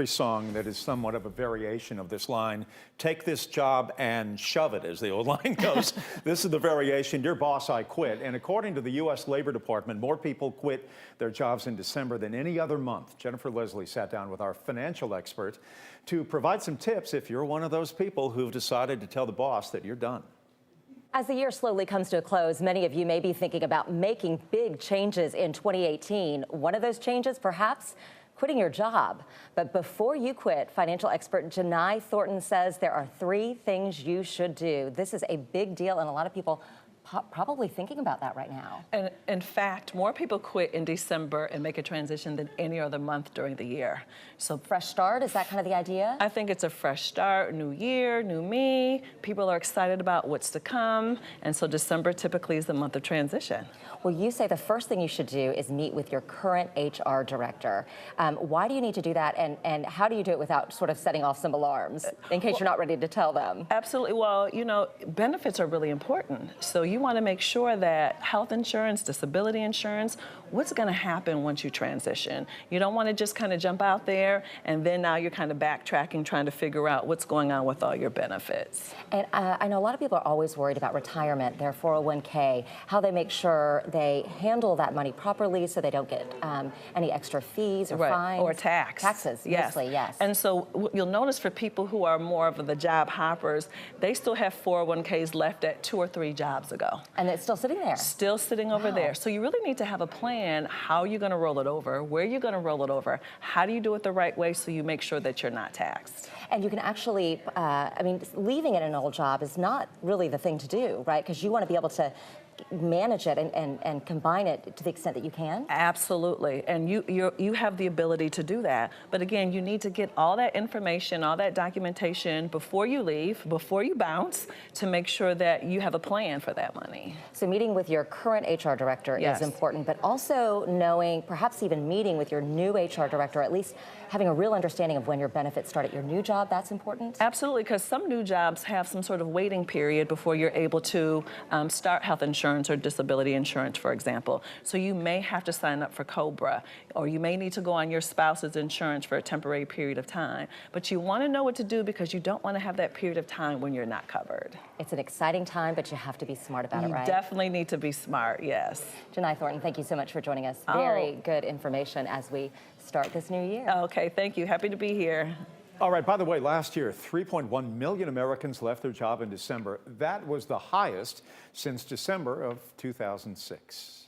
country song that is somewhat of a variation of this line. Take this job and shove it, as the old line goes. This is the variation, your boss, I quit. And according to the U.S. Labor Department, more people quit their jobs in December than any other month. Jennifer Leslie sat down with our financial expert to provide some tips if you're one of those people who've decided to tell the boss that you're done. As the year slowly comes to a close, many of you may be thinking about making big changes in 2018. One of those changes, perhaps, quitting your job. But before you quit, financial expert Janai Thornton says there are 3 things you should do. This is a big deal, and a lot of people probably thinking about that right now. And in fact, more people quit in December and make a transition than any other month during the year. So fresh start, is that kind of the idea? I think it's a fresh start, new year, new me. People are excited about what's to come. And so December typically is the month of transition. Well, you say the first thing you should do is meet with your current HR director. Why do you need to do that? And how do you do it without sort of setting off some alarms in case you're not ready to tell them? Absolutely. Well, you know, benefits are really important. So you want to make sure that health insurance, disability insurance, what's going to happen once you transition? You don't want to just kind of jump out there and then now you're kind of backtracking, trying to figure out what's going on with all your benefits. And I know a lot of people are always worried about retirement, their 401k, how they make sure they handle that money properly so they don't get any extra fees or fines. Or taxes, mostly, yes. And so you'll notice for people who are more of the job hoppers, they still have 401ks left at 2 or 3 jobs ago. And it's still sitting there. Still sitting over there. So you really need to have a plan. How are you going to roll it over? Where are you going to roll it over? How do you do it the right way so you make sure that you're not taxed? And you can actually, I mean, leaving it in an old job is not really the thing to do, right? Because you want to be able to manage it and combine it to the extent that you can? Absolutely, and you have the ability to do that. But again, you need to get all that information, all that documentation before you leave, before you bounce, to make sure that you have a plan for that money. So meeting with your current HR director is important, but also knowing, perhaps even meeting with your new HR director, at least having a real understanding of when your benefits start at your new job, that's important? Absolutely, because some new jobs have some sort of waiting period before you're able to start health insurance or disability insurance, for example. So you may have to sign up for COBRA, or you may need to go on your spouse's insurance for a temporary period of time. But you want to know what to do because you don't want to have that period of time when you're not covered. It's an exciting time, but you have to be smart about it, right? You definitely need to be smart, yes. Janai Thornton, thank you so much for joining us. Very good information as we start this new year. Okay, thank you. Happy to be here. All right, by the way, last year, 3.1 million Americans left their job in December. That was the highest since December of 2006.